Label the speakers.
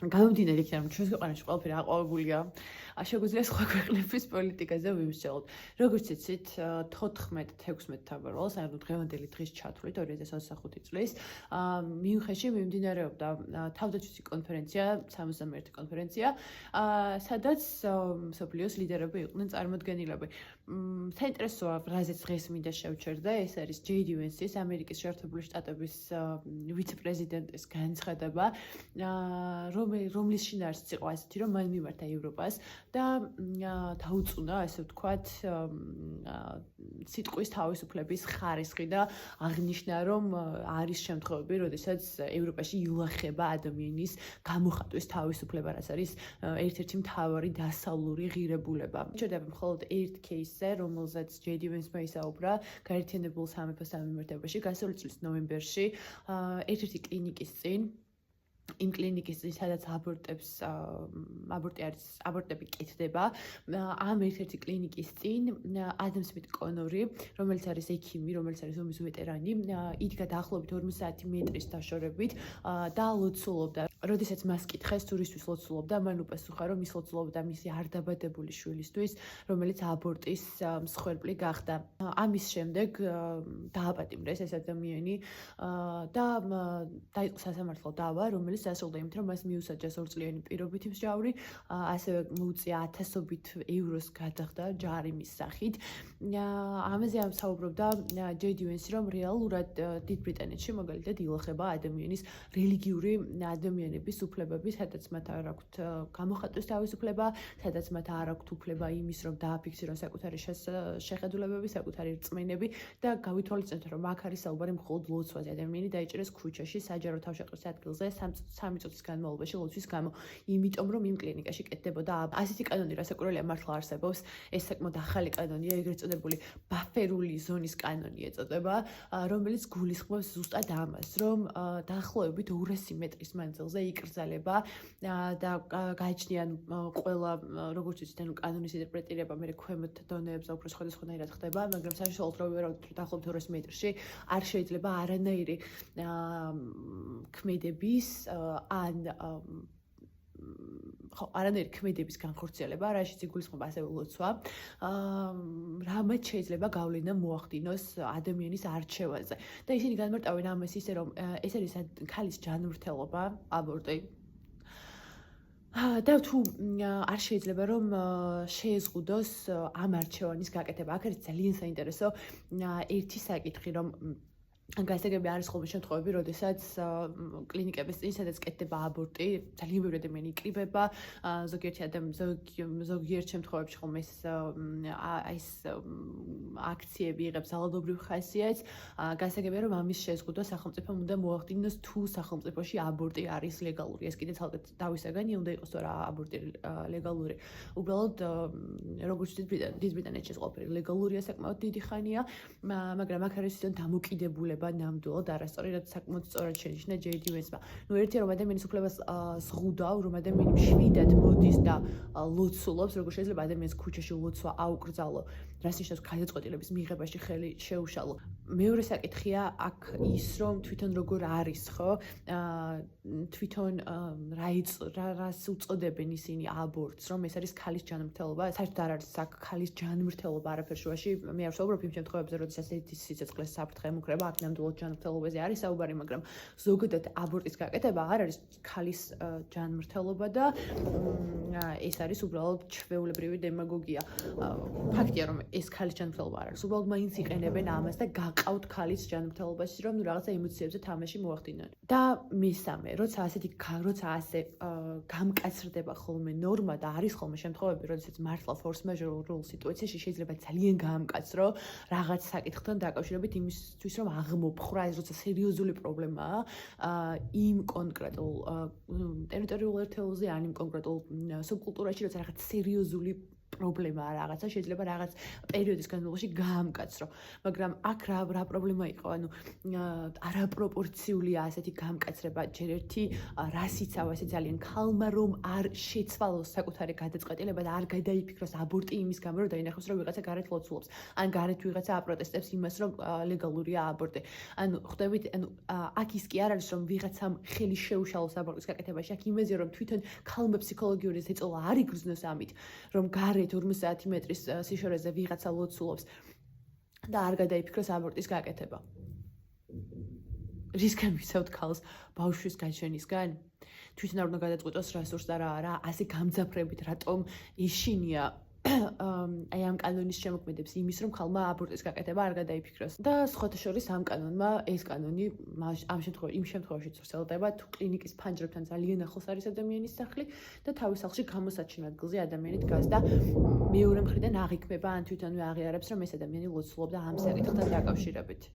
Speaker 1: გამომდინარე იქიდან, რომ ჩვენს ქვეყანაში ყველაფერი აყვავებულია, შეგვიძლია სხვა ქვეყნების პოლიტიკაზე ვიმსჯელოთ. როგორც იცით, 14-16 თებერვალს, ანუ დღევანდელი დღის ჩათვლით 2025 წლის, მიუნხენში მიმდინარეობდა თავდაცვითი კონფერენცია, 61 კონფერენცია, სადაც მსოფლიოს ლიდერები იყვნენ წარმოდგენილები. საინტერესოა, რაზეც დღეს მინდა შევჩერდე, ეს არის JD Vance-ის, ამერიკის შეერთებული შტატების ვიცე-პრეზიდენტის განცხადება, რომლის შინაარსიც იყო ასეთი, რომ მან მიმართა ევროპას და დაუწუნა, ასე ვთქვათ, სიტყვის თავისუფლების ხარისხი და აღნიშნა, რომ არის შემთხვევები, როდესაც ევროპაში ილახება ადამიანის გამოხატვის თავისუფლება, რაც არის ერთ-ერთი მთავარი დასავლური ღირებულება. შევდები მხოლოდ ერთ кейსზე, რომელზეც JD Vance-მა ისაუბრა გაერთიანებულ სამეფოს დამემართებაში გასული წლის ნოემბერში, ერთ-ერთი კლინიკის წინ. იმ კლინიკის წინ, სადაც აბორტები კეთდება, ამ ერთ-ერთი კლინიკის წინ ადამ სმით კონორი, რომელიც არის ექიმი, რომელიც არის ომის ვეტერანი, იდგა დაახლოებით 50 მეტრის დაშორებით და ლოცულობდა. როდესაც მას კითხეს, თუ რისთვის ლოცულობდა, მან უპასუხა, რომ ის ლოცულობდა მისი არ დაბადებული შვილისთვის, რომელიც აბორტის მსხვერპლი გახდა. ამის შემდეგ დააპატიმრეს ეს ადამიანი და დაიწყო სასამართლო დავა, რომელიც დასრულდა იმით, რომ მას მიუსაჯეს 2 წლიანი პირობითი მსჯავრი, ასევე მოუწია 1000-ობით ევროს გადახდა ჯარიმის სახით. ამაზე საუბრობდა JD Vance, რომ რეალურად დიდ ბრიტანეთში მაგალითად ილახება ადამიანის რელიგიური ადამიანების უფლებები, სადაც მათ არ აქვთ გამოხატვის თავისუფლება, სადაც მათ არ აქვთ უფლება იმის, რომ დააფიქსირონ საკუთარი შეხედულებები, საკუთარი რწმენები და გავითვალისწინოთ, რომ აქ არის საუბარი მხოლოდ ლოცვაზე. ადამიანი დაიჭერეს ქუჩაში, საჯარო თავშეყრის ადგილზე 3 წუთის განმავლობაში ლოცვის გამო, იმიტომ რომ იმ კლინიკაში კეთდებოდა ასეთი კანონი, რასაკურველია მართლა არსებობს, ეს საკმაოდ ახალი კანონია, ეგრეთ წოდებული ბაფერული ზონის კანონი ეწოდება, რომელიც გულისხმობს ზუსტად ამას, რომ დაახლოებით 200 მეტრის მანძილზე იკრძალება და გააჩნიან ყველა, როგორც ვიცით, ანუ კანონის ინტერპრეტირება მე ქვემოთ დონეებზე უფრო სხვადასხვანაირად ხდება, მაგრამ საშუალოდ რომ დაახლოებით 200 მეტრში არ შეიძლება არანაირი ქმედების ან არანაირი ქმედების განხორციელება, რაშიც იგულისხმება ასევე ლოცვა, რამაც შეიძლება გავლენა მოახდინოს ადამიანის არჩევანზე. და ისინი განმარტავენ ამას ისე, რომ ეს არის ქალის ჯანმრთელობა, აბორტი. და თუ არ შეიძლება რომ შეეზღუდოს ამ არჩევანის გაკეთება. აქ არის ძალიან საინტერესო ერთი საკითხი, რომ გასაგები არის ხოლმე შემთხვევები, როდესაც კლინიკების წინ, სადაც კეთდება აბორტი, ძალიან ბევრი ადამიანი იკრიბება, ზოგიერთ შემთხვევებში ხოლმე ეს აქციები იღებს ძალადობრივ ხასიათს, გასაგებია, რომ ამის შეზღუდვა სახელმწიფომ უნდა მოახდინოს, თუ სახელმწიფოში აბორტი არის ლეგალური. ეს კიდე ცალკე დავისაგანია, უნდა იყოს თუ არა აბორტი ლეგალური. უბრალოდ, როგორც ვიცით, დიდ ბრიტანეთში ეს ყველაფერი ლეგალურია საკმაოდ დიდი ხანია, მაგრამ აქ არის ისეთი დამოკიდებულება ნამდვილად არასწორი, რაც საკმაოდ სწორად შენიშნა JD Vance-მა. ერთია რომ ადამიანის უფლებას ზღუდავ, რომ ადამიანი მშვიდად მოდის და ლოცულობს, როგორ შეიძლება ადამიანის ქუჩაში ლოცვა აუკრძალო, რას ნიშნავს გადაწყვეტილების მიღებაში ხელი შეუშალო. მეორე საკითხია აქ ის, რომ თვითონ როგორ არის, ხო? თვითონ რას უწოდებენ ისინი აბორტს, რომ ეს არის ქალის ჯანმრთელობა, საერთოდ არ არის აქ ქალის ჯანმრთელობა არაფერ შუაში. მე არ ვსაუბრობ იმ შემთხვევებზე, როდესაც ერთი სიცოცხლეს საფრთხე ემუქრება, აქ ნამდვილად ჯანმრთელობაზე არის საუბარი, მაგრამ ზოგადად აბორტის გაკეთება არ არის ქალის ჯანმრთელობა და ეს არის უბრალოდ ჩვეულებრივი დემაგოგია. ფაქტია, რომ ეს ქალის ჯანმრთელობა არ არის, უბრალოდ მაინც იყენებენ ამას და გაყავთ ქალის ჯანმრთელობაში, რომ რაღაცა ემოციებზე თამაში მოახდინონ. და მესამე, როცა ასე გამკაცრდება ხოლმე ნორმა და არის ხოლმე შემთხვევები, როდესაც მართლა force majeure სიტუაციაში შეიძლება ძალიან გაამკაცრო რაღაც საკითხთან დაკავშირებით იმისთვის, რომ აღმოფხრა ეს როცა სერიოზული პრობლემაა იმ კონკრეტულ ტერიტორიულ ერთეულზე ან იმ კონკრეტულ სუბკულტურაში, როცა რაღაც სერიოზული პრობლემაა რაღაცა, შეიძლება რაღაც პერიოდის განმავლობაში გაამკაცრო, მაგრამ აქ რა პრობლემა იყო, ანუ არაპროპორციულია ასეთი გამკაცრება, ჯერ ერთი რას იცავ ესე ძალიან ქალმა, რომ არ შეცვალოს საკუთარი გადაწყვეტილება და არ გადაიფიქროს აბორტი იმის გამო, რომ დაინახოს, რომ ვიღაცა გარეთ ლოცულობს, ან გარეთ ვიღაცა აპროტესტებს იმას, რომ ლეგალურია აბორტი. ანუ ხვდებით, ანუ აქ ის კი არ არის, რომ ვიღაცამ ხელი შეუშალოს აბორტის გაკეთებაში, აქ იმაზეა, რომ თვითონ ქალმა ფსიქოლოგიური ზეწოლა არ იგრძნოს ამით, რომ გარეთ 50 მეტრის სიშორეზე ვიღაცა ლოცულობს და არ გადაიფიქროს აბორტის გაკეთება. რისგან ვიცავთ ქალს ბავშვის გაჩენისგან? თვითონ არ უნდა გადაწყვიტოს რასურს და რა არა, ასე გამძაფრებით რატომ ეშინია აი ამ კანონის შემოქმედებს იმის, რომ ქალმა აბორტის გაკეთება არ გადაიფიქროს. და სხვათა შორის ამ კანონმა ეს კანონი იმ შემთხვევაში ვრცელდება, თუ კლინიკის ფანჯრებთან ძალიან ახლოს არის ადამიანის სახლი და თავის სახლში გამოსაჩენ ადგილზე ადამიანი დგას და მეორე მხრიდან აღიქმება ან თვითონვე აღიარებს, რომ ეს ადამიანი ლოცულობდა ამ საკითხთან დაკავშირებით.